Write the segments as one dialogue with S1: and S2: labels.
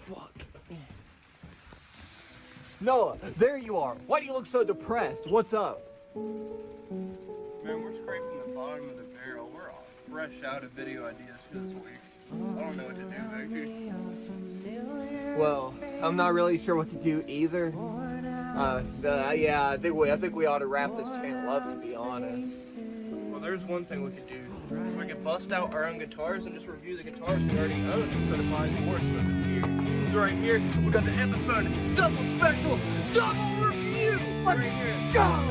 S1: fuck. Noah, there you are. Why do you look so depressed? What's up?
S2: Man, we're scraping the bottom of the barrel. We're all fresh out of video ideas for this week. I don't know what to do, Vicky.
S1: Well, I'm not really sure what to do either. Yeah, I think we ought to wrap this channel up, to be honest.
S2: Well, there's one thing we could do. We could bust out our own guitars and just review the guitars we already own instead of buying more expensive gear. So right here, we got the Epiphone double special, double review! Let's go!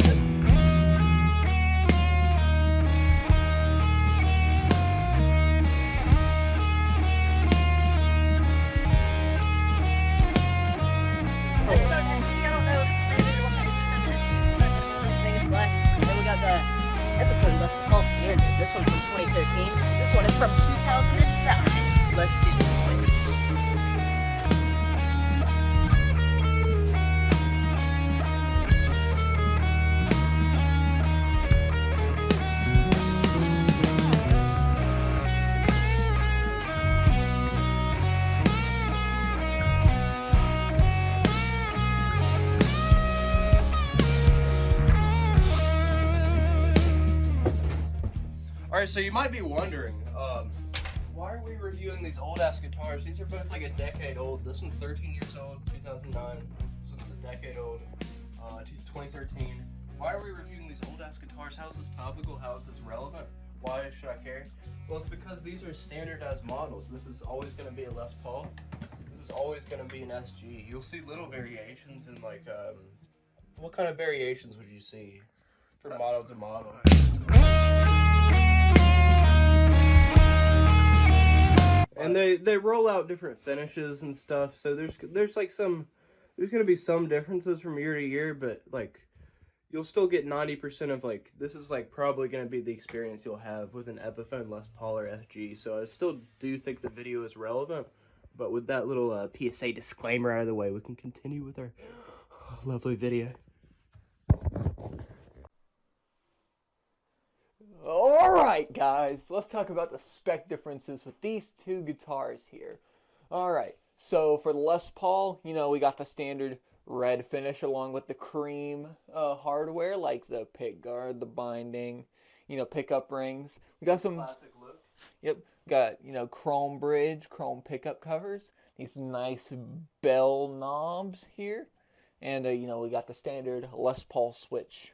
S3: The Epiphone Les Paul Standard. This one's from 2013. This one is from 2009. Let's do this one.
S2: Alright, so you might be wondering, why are we reviewing these old-ass guitars? These are both like a decade old. This one's 13 years old, 2009. This one's a decade old, 2013. Why are we reviewing these old-ass guitars? How is this topical? How is this relevant? Why should I care? Well, it's because these are standardized models. This is always going to be a Les Paul. This is always going to be an SG. You'll see little variations in like, what kind of variations would you see from model to model? And they roll out different finishes and stuff, so there's gonna be some differences from year to year, but like you'll still get 90% of like this is like probably gonna be the experience you'll have with an Epiphone Les Paul or SG. So I still do think the video is relevant, but with that little PSA disclaimer out of the way, we can continue with our lovely video.
S1: Alright guys, let's talk about the spec differences with these two guitars here. Alright, so for the Les Paul, you know, we got the standard red finish along with the cream hardware, like the pick guard, the binding, you know, pickup rings. We got some
S2: Classic look.
S1: Yep, got, you know, chrome bridge, chrome pickup covers, these nice bell knobs here, and you know, we got the standard Les Paul switch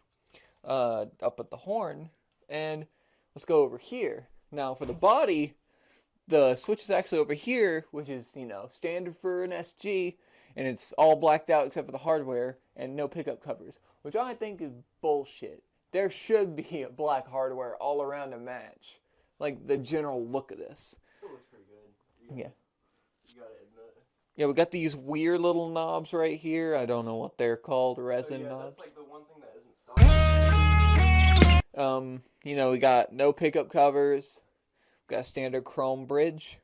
S1: up at the horn. And let's go over here. Now for the body, the switch is actually over here, which is, you know, standard for an SG, and it's all blacked out except for the hardware and no pickup covers, which I think is bullshit. There should be a black hardware all around to match, like the general look of this.
S2: It looks pretty good.
S1: Yeah.
S2: You gotta admit it.
S1: Yeah, we got these weird little knobs right here. I don't know what they're called, resin knobs.
S2: That's like the one thing that isn't stock.
S1: You know, we got no pickup covers, we got a standard chrome bridge,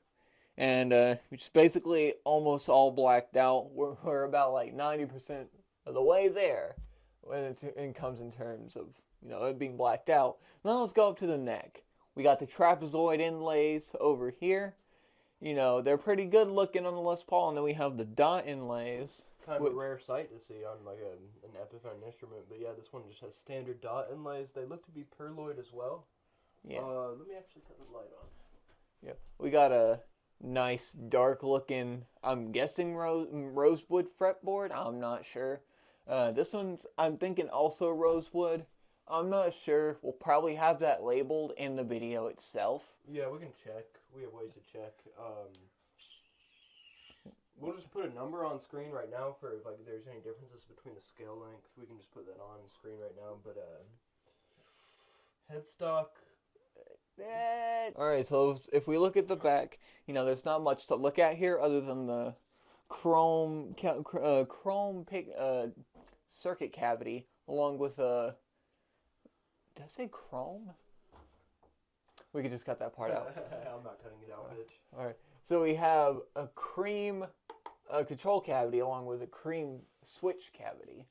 S1: and which is basically almost all blacked out. We're about like 90% of the way there when it comes in terms of, you know, it being blacked out. Now let's go up to the neck. We got the trapezoid inlays over here. You know, they're pretty good looking on the Les Paul, and then we have the dot inlays.
S2: Kind of a rare sight to see on like an Epiphone instrument, but yeah, this one just has standard dot inlays. They look to be perloid as well.
S1: Yeah.
S2: Let me actually cut the light on.
S1: Yeah, we got a nice dark looking, I'm guessing rosewood fretboard. I'm not sure. This one's, I'm thinking also rosewood. I'm not sure. We'll probably have that labeled in the video itself.
S2: Yeah, we can check. We have ways to check. We'll just put a number on screen right now for if like there's any differences between the scale length. We can just put that on screen right now. But headstock.
S1: Alright, so if we look at the back, you know, there's not much to look at here other than the chrome circuit cavity, along with a, did I say chrome? We could just cut that part out.
S2: I'm not cutting it out, bitch.
S1: Alright, so we have a cream control cavity along with a cream switch cavity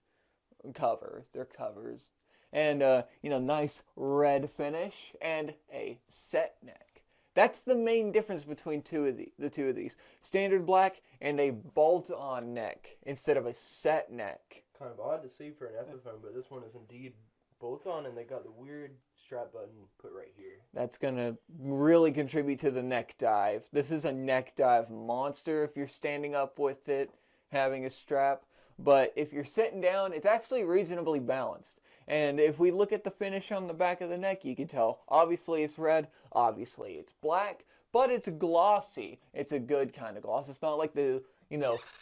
S1: cover. They're covers. And, you know, nice red finish and a set neck. That's the main difference between the two of these. Standard black and a bolt-on neck instead of a set neck.
S2: Kind of odd to see for an Epiphone, but this one is indeed bolt-on, and they got the weird strap button put right here.
S1: That's going to really contribute to the neck dive. This is a neck dive monster if you're standing up with it, having a strap. But if you're sitting down, it's actually reasonably balanced. And if we look at the finish on the back of the neck, you can tell, obviously it's red, obviously it's black, but it's glossy. It's a good kind of gloss. It's not like the,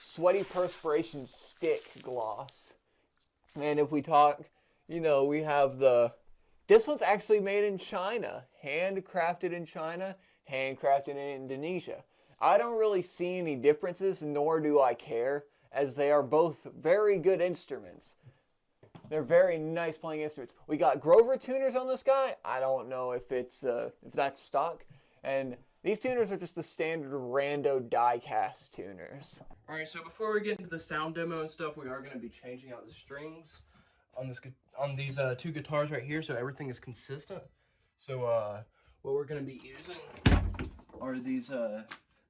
S1: sweaty perspiration stick gloss. And if we talk, we have this one's actually made in China, handcrafted in China, handcrafted in Indonesia. I don't really see any differences, nor do I care, as they are both very good instruments. They're very nice playing instruments. We got Grover tuners on this guy. I don't know if that's stock. And these tuners are just the standard rando die-cast tuners.
S2: Alright, so before we get into the sound demo and stuff, we are going to be changing out the strings on these two guitars right here, so everything is consistent. So what we're going to be using are these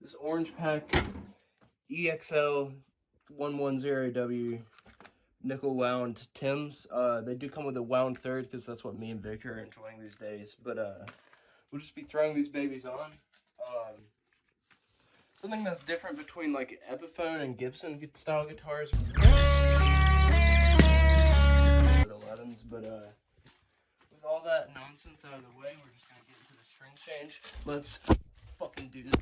S2: this Orange Pack EXL 110W nickel wound tins. They do come with a wound third because that's what me and Victor are enjoying these days. But we'll just be throwing these babies on. Something that's different between like Epiphone and Gibson style guitars. 11s, but with all that nonsense out of the way, we're just gonna get into the string change. Let's fucking do this.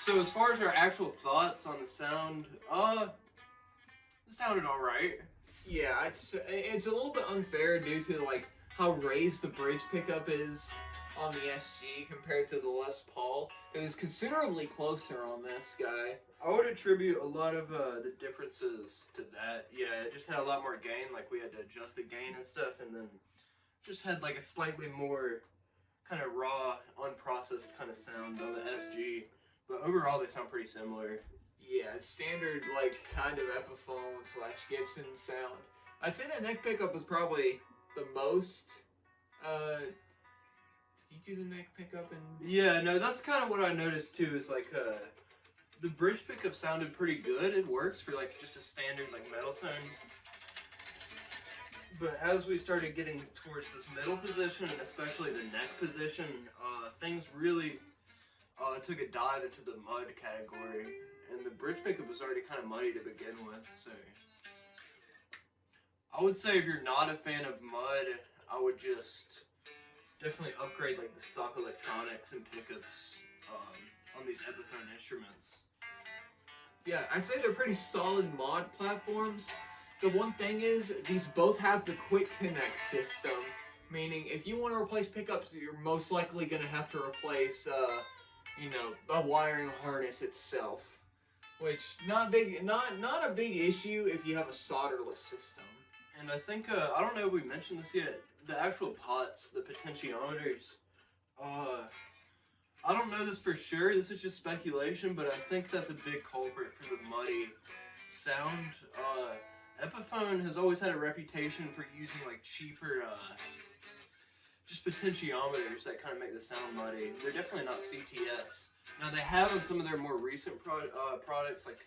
S2: So as far as our actual thoughts on the sound, it sounded all right.
S1: Yeah, it's a little bit unfair due to like how raised the bridge pickup is on the SG compared to the Les Paul. It was considerably closer on this guy.
S2: I would attribute a lot of the differences to that. Yeah, it just had a lot more gain, like we had to adjust the gain and stuff, and then just had like a slightly more kind of raw, unprocessed kind of sound on the SG. But overall, they sound pretty similar.
S1: Yeah, standard like kind of Epiphone / Gibson sound. I'd say the neck pickup was probably the most. You do the neck pickup and
S2: Yeah, no, that's kind of what I noticed too. Is like the bridge pickup sounded pretty good. It works for like just a standard like metal tone. But as we started getting towards this middle position, and especially the neck position, things really took a dive into the mud category. And the bridge pickup was already kind of muddy to begin with, so I would say if you're not a fan of mud, I would just definitely upgrade like the stock electronics and pickups on these Epiphone instruments.
S1: yeah, I'd say they're pretty solid mod platforms. The one thing is, these both have the quick connect system, meaning if you want to replace pickups, you're most likely going to have to replace, you know, the wiring harness itself, which not a big issue if you have a solderless system.
S2: And I think I don't know if we mentioned this yet. The actual pots, the potentiometers. I don't know this for sure. This is just speculation, but I think that's a big culprit for the muddy sound. Epiphone has always had a reputation for using like cheaper, just potentiometers that kind of make the sound muddy. They're definitely not CTS. Now they have in some of their more recent products, like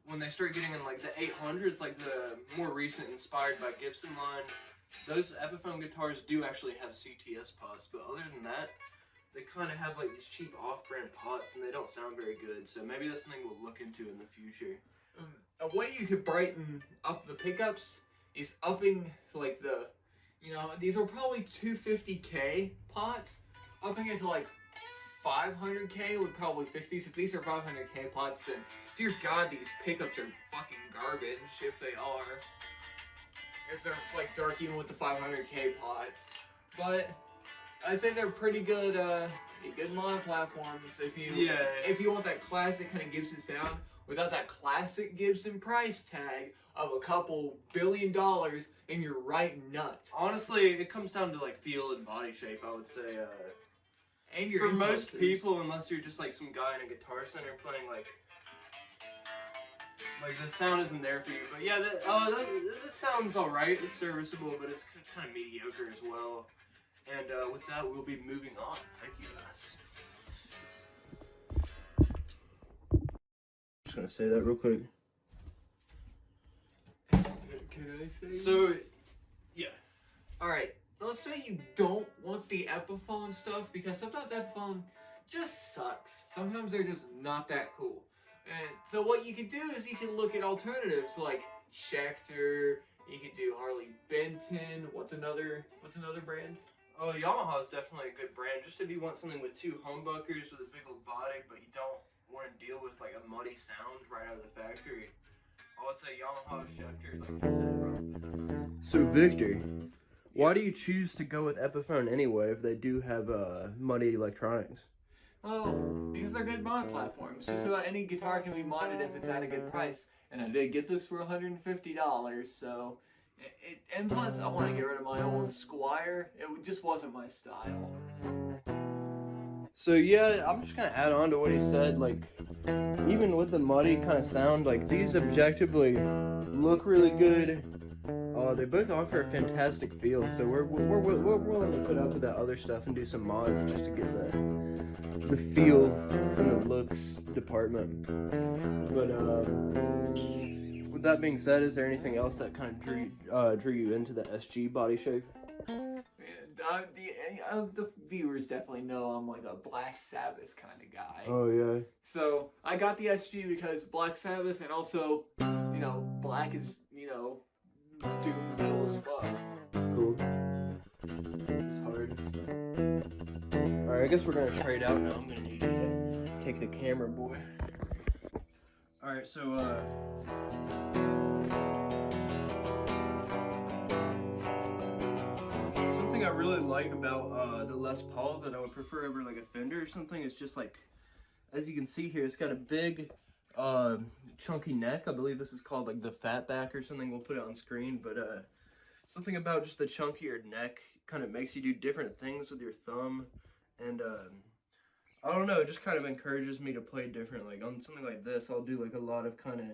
S2: when they start getting in like the 800s, like the more recent inspired by Gibson line, those Epiphone guitars do actually have CTS pots, but other than that, they kind of have like these cheap off-brand pots and they don't sound very good, so maybe that's something we'll look into in the future.
S1: A way you could brighten up the pickups is upping like the, you know, these are probably 250K pots. Upping it to like 500K would probably fix these. If these are 500K pots, then dear God, these pickups are fucking garbage if they are. If they're like dark even with the 500K pots. But I'd say they're pretty good, good mod platforms if you want that classic kind of Gibson sound without that classic Gibson price tag of a couple $1 billion in your right nut.
S2: Honestly, it comes down to like feel and body shape, I would say.
S1: And your
S2: for most people, unless you're just like some guy in a guitar center playing like the sound isn't there for you. But yeah, that sounds alright. It's serviceable, but it's kind of mediocre as well. And with that, we'll be moving on. Thank you, guys. Just gonna say that real quick.
S1: Can I say?
S2: So, yeah.
S1: Alright, let's say you don't want the Epiphone stuff, because sometimes Epiphone just sucks. Sometimes they're just not that cool. And so what you can do is you can look at alternatives like Schecter, you can do Harley Benton, what's another brand?
S2: Oh, Yamaha is definitely a good brand. Just if you want something with two humbuckers with a big old body, but you don't want to deal with like a muddy sound right out of the factory, I would say Yamaha Schecter, like I said. So Victor, why do you choose to go with Epiphone anyway if they do have muddy electronics?
S1: Well, because they're good mod platforms. Just about any guitar can be modded if it's at a good price. And I did get this for $150, so... and plus, I want to get rid of my old Squire. It just wasn't my style.
S2: So yeah, I'm just gonna add on to what he said. Like, even with the muddy kind of sound, like these objectively look really good. They both offer a fantastic feel. So we're willing to put up with that other stuff and do some mods just to get the feel and the looks department. But with that being said, is there anything else that kind of drew you into the SG body shape?
S1: The viewers definitely know I'm like a Black Sabbath kind of guy.
S2: Oh yeah.
S1: So I got the SG because Black Sabbath, and also, you know, black is, you know, doom metal as fuck.
S2: That's cool. It's hard. Alright, I guess we're gonna trade out now. I'm gonna need it. take the camera, boy. Alright, so, something I really like about the Les Paul that I would prefer over like a Fender or something is just like, as you can see here, it's got a big chunky neck. I believe this is called like the fat back or something. We'll put it on screen, but something about just the chunkier neck kind of makes you do different things with your thumb, and I don't know, it just kind of encourages me to play different. Like on something like this, I'll do like a lot of kind of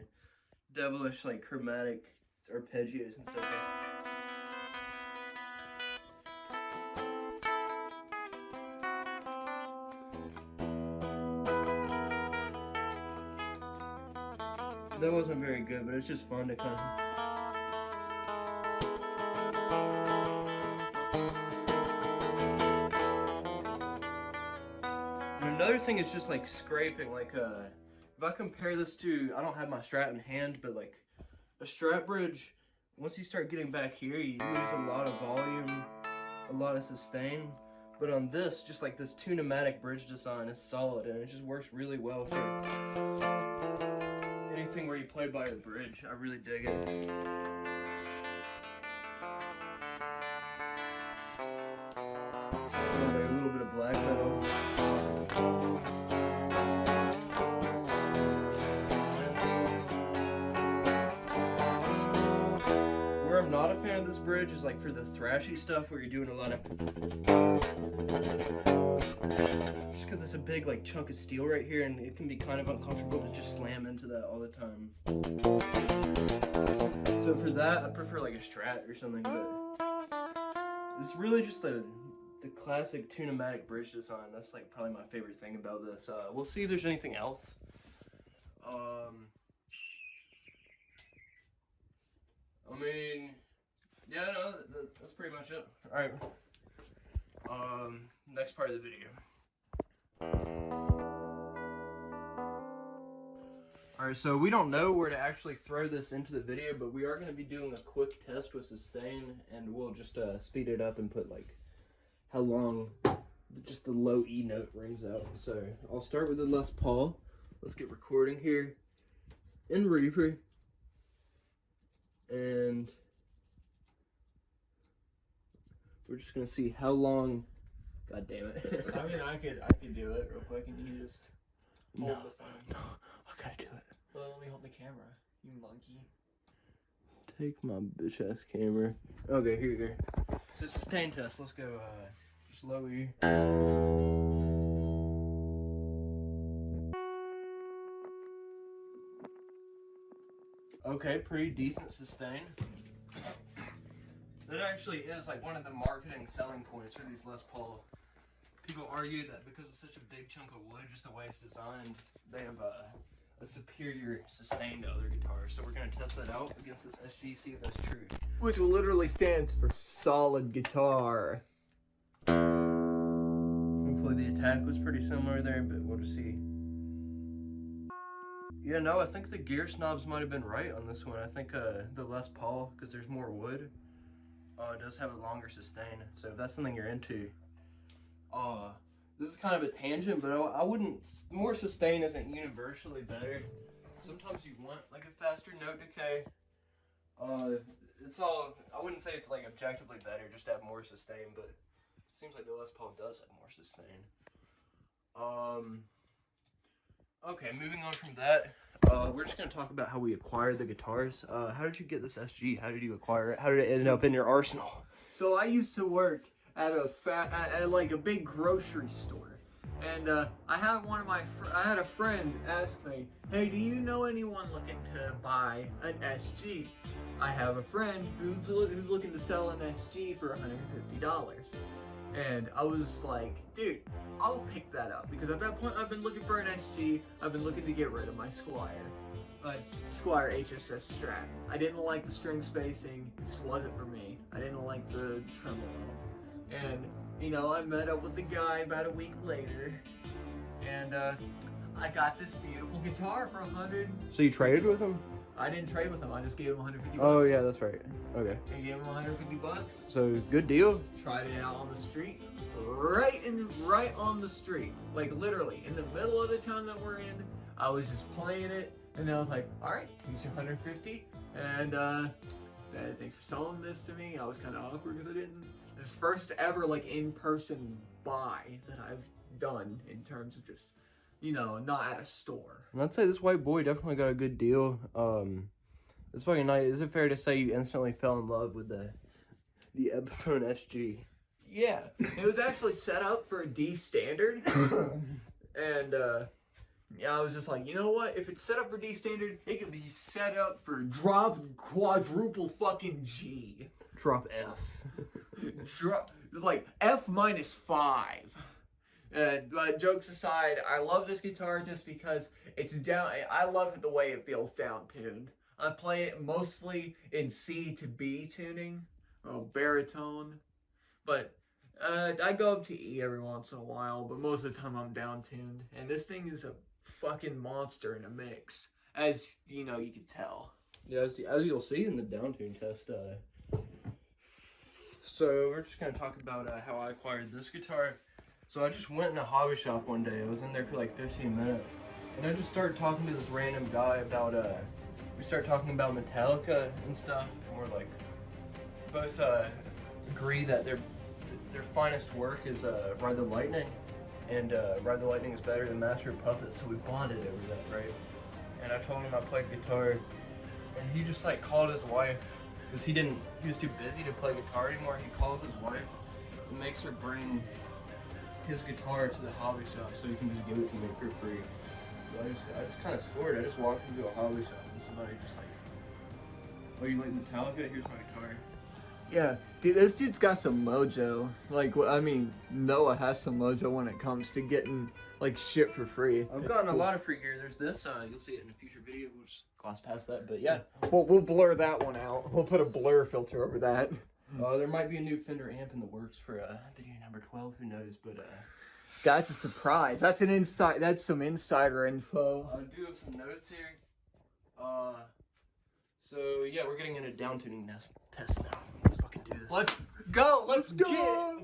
S2: devilish like chromatic arpeggios and stuff. That wasn't very good, but it's just fun to kind of... And another thing is just like scraping, like if I compare this to, I don't have my Strat in hand, but like a Strat bridge, once you start getting back here, you lose a lot of volume, a lot of sustain. But on this, just like this tunematic bridge design is solid, and it just works really well for anything where you play by the bridge. I really dig it. A little bit of black metal. Where I'm not a fan of this bridge is like for the thrashy stuff where you're doing a lot of... Just because it's a big like chunk of steel right here, and it can be kind of uncomfortable to just slam into that all the time. So for that, I prefer like a Strat or something, but it's really just the classic tunematic bridge design. That's like probably my favorite thing about this. We'll see if there's anything else. I mean, yeah, no, that's pretty much it. Alright. Next part of the video. Alright, so we don't know where to actually throw this into the video, but we are going to be doing a quick test with sustain, and we'll just speed it up and put like how long just the low E note rings out. So I'll start with the Les Paul. Let's get recording here in Reaper, and we're just going to see how long. God damn it.
S1: I mean, I could do it real quick, and you just hold the phone.
S2: No, I gotta do it.
S1: Well, let me hold the camera, you monkey.
S2: Take my bitch ass camera. Okay, here you go. So sustain test. Let's go. Just low E. Okay, pretty decent sustain. That actually is like one of the marketing selling points for these Les Paul. People argue that because it's such a big chunk of wood, just the way it's designed, they have a superior sustain to other guitars. So we're going to test that out against this SG, see if that's true.
S1: Which literally stands for solid guitar.
S2: Hopefully the attack was pretty similar there, but we'll just see. Yeah, no, I think the gear snobs might have been right on this one. I think the Les Paul, because there's more wood, does have a longer sustain. So if that's something you're into, this is kind of a tangent, but I wouldn't, more sustain isn't universally better. Sometimes you want like a faster note decay. It's all, I wouldn't say it's like objectively better just to have more sustain, but it seems like the Les Paul does have more sustain. Okay, moving on from that, we're just going to talk about how we acquired the guitars. How did you get this SG? How did you acquire it? How did it end up in your arsenal?
S1: So I used to work at like a big grocery store, and I had a friend ask me, "Hey, do you know anyone looking to buy an SG? I have a friend who's looking to sell an SG for $150." And I was like, dude, I'll pick that up, because at that point I've been looking for an SG. I've been looking to get rid of my Squire HSS Strat. I didn't like the string spacing, it just wasn't for me. I didn't like the tremolo. And, you know, I met up with the guy about a week later, and I got this beautiful guitar for $100.
S2: So you traded with him?
S1: I didn't trade with him. I just gave him 150 bucks.
S4: Oh yeah, that's right. Okay.
S1: I gave him 150 bucks.
S4: So good deal.
S1: Tried it out on the street, right on the street, like literally in the middle of the town that we're in. I was just playing it, and I was like, all right, here's your 150, and thanks for selling this to me. I was kind of awkward because I didn't. It's first ever like in-person buy that I've done in terms of just, you know, not at a store.
S4: And I'd say this white boy definitely got a good deal. It's fucking nice. Is it fair to say you instantly fell in love with the Epiphone SG?
S1: Yeah, it was actually set up for a D standard, and yeah, I was just like, you know what? If it's set up for D standard, it can be set up for drop quadruple fucking G.
S4: Drop F.
S1: Drop like F-5. But jokes aside, I love this guitar just because it's down. I love it the way it feels down tuned. I play it mostly in C to B tuning, or baritone, but I go up to E every once in a while. But most of the time I'm down tuned, and this thing is a fucking monster in a mix, as you know, you can tell.
S4: Yeah, as you'll see in the Downtune test. So we're just gonna talk about how I acquired this guitar. So I just went in a hobby shop one day. I was in there for like 15 minutes, and I just started talking to this random guy about we started talking about Metallica and stuff, and we're like both agree that their finest work is Ride the Lightning, and Ride the Lightning is better than Master of Puppets, so we bonded over that, right? And I told him I played guitar, and he just like called his wife, because he was too busy to play guitar anymore. He calls his wife and makes her bring his guitar to the hobby shop so he can just give it to me for free. So I just kind of scored. I just walked into a hobby shop and somebody just like, oh, you like Metallica? Here's my guitar.
S1: Yeah, dude, this dude's got some mojo. Like, I mean, Noah has some mojo when it comes to getting like shit for free.
S4: I've gotten a lot of free gear. There's this. You'll see it in a future video. We'll just gloss past that. But yeah,
S1: we'll blur that one out. We'll put a blur filter over that.
S4: There might be a new Fender amp in the works for video number 12. Who knows? But
S1: that's a surprise. That's an insight. That's some insider info.
S4: I do have some notes here. So yeah, we're getting into Downtuning test now. Let's fucking do this.
S1: Let's go. Let's go.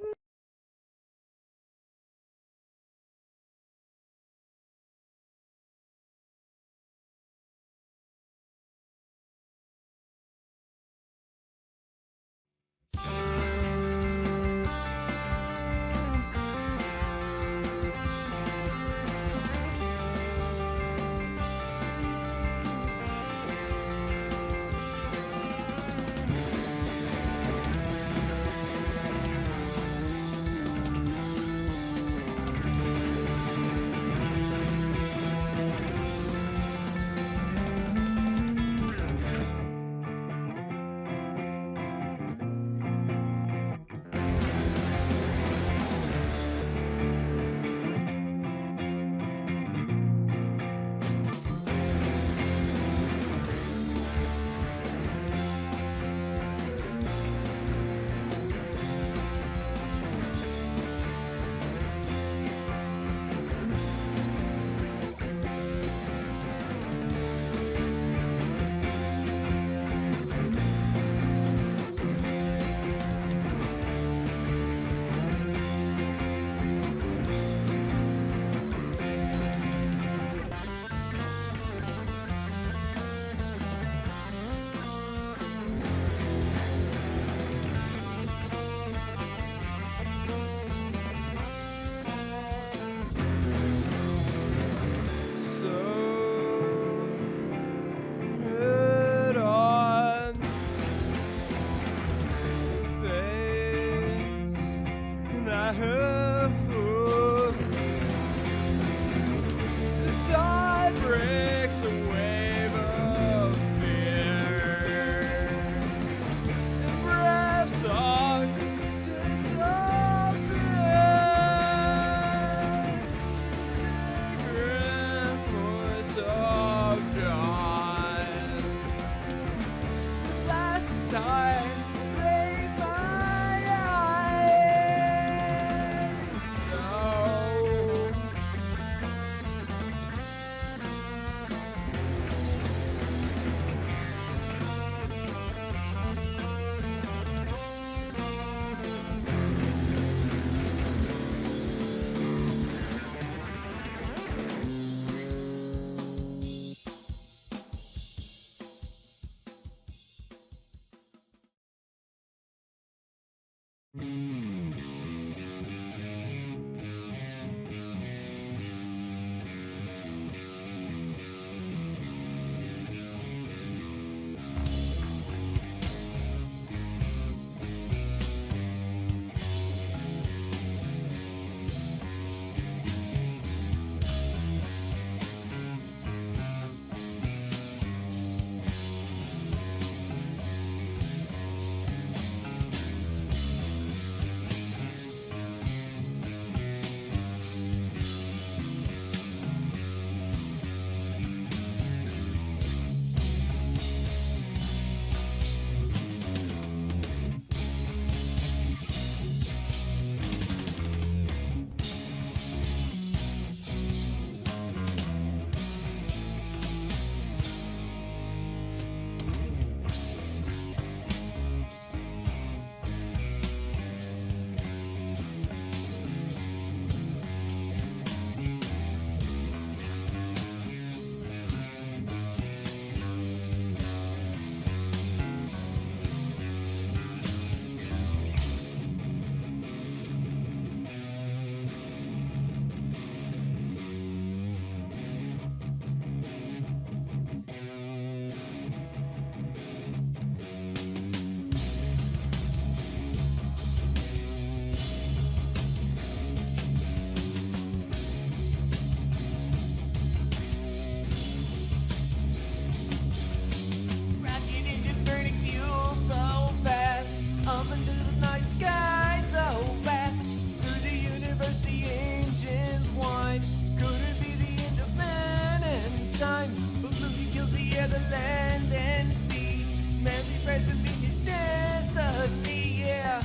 S2: time. Pollution kills the air, the land and sea. Man's present means destiny, yeah.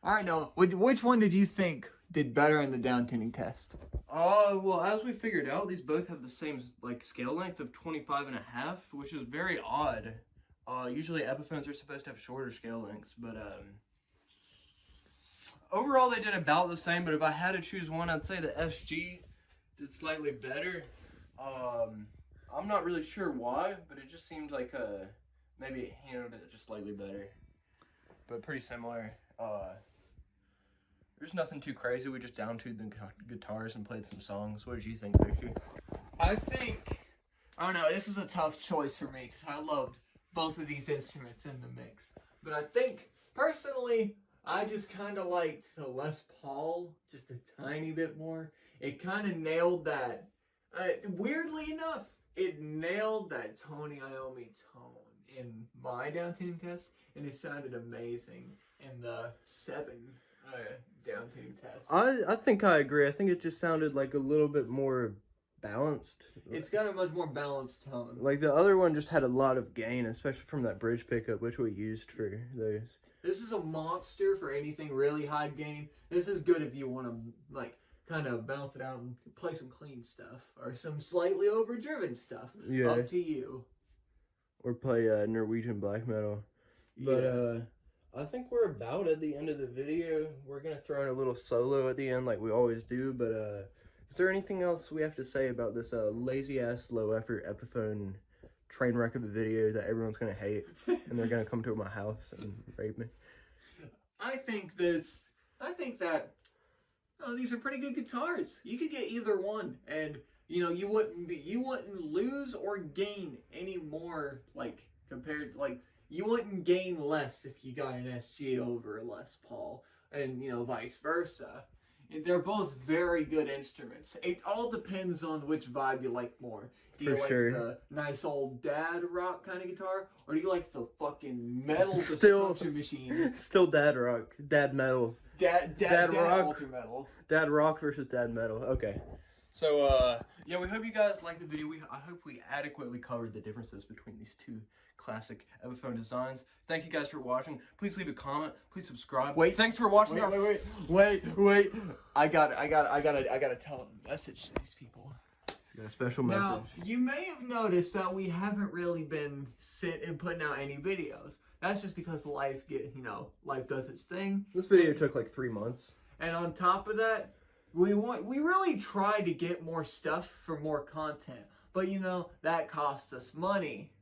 S1: All right, Noah, which one did you think did better in the downtuning test?
S2: Well, as we figured out, these both have the same, like, scale length of 25.5, which is very odd. Usually Epiphones are supposed to have shorter scale lengths, but, overall they did about the same, but if I had to choose one, I'd say the SG did slightly better. I'm not really sure why, but it just seemed like, maybe it handled it just slightly better. But pretty similar. There's nothing too crazy. We just downtuned the guitars and played some songs. What did you think, Victor?
S1: I don't know, this is a tough choice for me because I loved both of these instruments in the mix. But I think, personally, I just kind of liked the Les Paul just a tiny bit more. It kind of nailed that, weirdly enough, it nailed that Tony Iommi tone in my downtuning test, and it sounded amazing in the 7 downtuning test.
S2: I think I agree. I think it just sounded like a little bit more balanced.
S1: It's got a much more balanced tone.
S2: Like the other one just had a lot of gain, especially from that bridge pickup, which we used for those.
S1: This is a monster for anything really high gain. This is good if you want to, like, kind of balance it out and play some clean stuff or some slightly overdriven stuff.
S2: Yeah.
S1: Up to you.
S2: Or play Norwegian black metal. But I think we're about at the end of the video. We're gonna throw in a little solo at the end like we always do, but is there anything else we have to say about this lazy ass low effort Epiphone train wreck of a video that everyone's gonna hate and they're gonna come to my house and rape me?
S1: I think that these are pretty good guitars. You could get either one, and you wouldn't lose or gain any more, like, compared, like, you wouldn't gain less if you got an SG over a Les Paul, and, vice versa. They're both very good instruments. It all depends on which vibe you like more. Do you like the nice old dad rock kind of guitar, or do you like the fucking metal destruction machine?
S2: Still dad rock, dad metal.
S1: Dad rock, alter metal.
S2: Dad rock versus dad metal. Okay. So, yeah, we hope you guys liked the video. I hope we adequately covered the differences between these two classic Epiphone designs. Thank you guys for watching. Please leave a comment. Please subscribe.
S1: Wait.
S2: Thanks for watching.
S1: Wait. I gotta tell a message to these people.
S2: You got a special message.
S1: Now, you may have noticed that we haven't really been putting out any videos. That's just because life does its thing.
S2: This video took like 3 months.
S1: And on top of that, we really tried to get more stuff for more content, but that costs us money.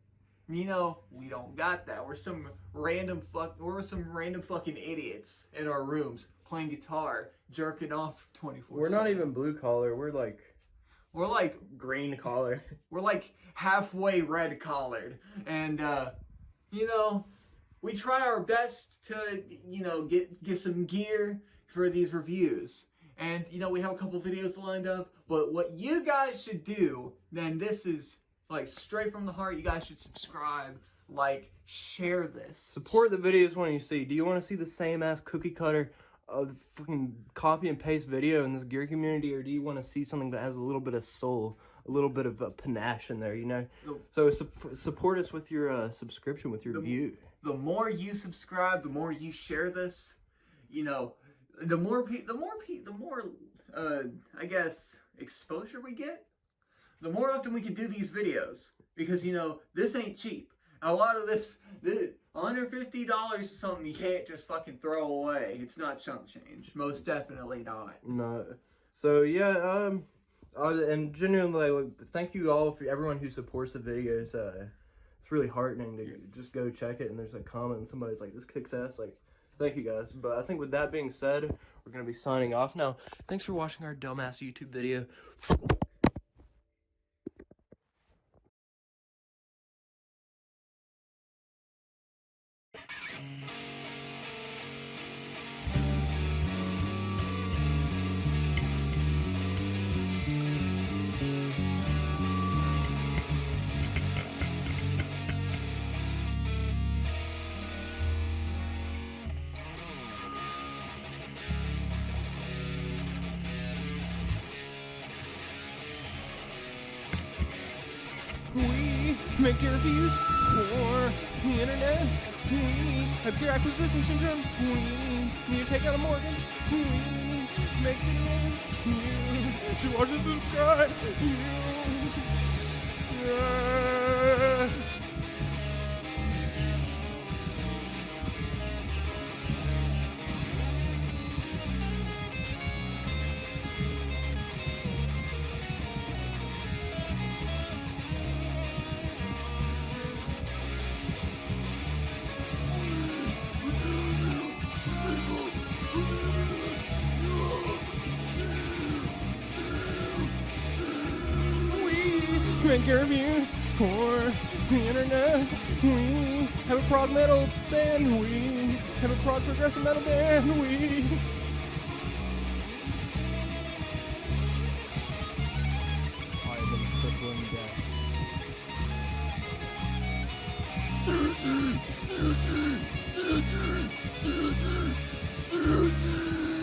S1: We don't got that. We're some random fucking idiots in our rooms playing guitar, jerking off 24/7.
S2: We're not even blue collar. We're like green collar.
S1: We're like halfway red collared, and we try our best to get some gear for these reviews. And, we have a couple videos lined up, but what you guys should do, then this is, like, straight from the heart, you guys should subscribe, like, share this.
S2: Support the videos when you see. Do you want to see the same ass cookie cutter fucking copy and paste video in this gear community, or do you want to see something that has a little bit of soul, a little bit of panache in there, So support us with your subscription, with your view.
S1: The more you subscribe, the more you share this, the more I guess exposure we get, the more often we can do these videos, because this ain't cheap. A lot of this $150 is something you can't just fucking throw away. It's not chunk change, most definitely not.
S2: No. So yeah, and genuinely, thank you all for everyone who supports the videos. It's really heartening to just go check it and there's a comment and somebody's like, this kicks ass, like. Thank you guys. But I think with that being said, we're going to be signing off now. Thanks for watching our dumbass YouTube video.
S5: We make your reviews for the internet. We have peer acquisition syndrome. We need to take out a mortgage. We make videos. You should watch and subscribe. Make reviews for the internet. We have a prog metal band. We have a prog progressive metal band. We I have been crippling debt. Surgery! Surgery! Surgery! Surgery! Surgery!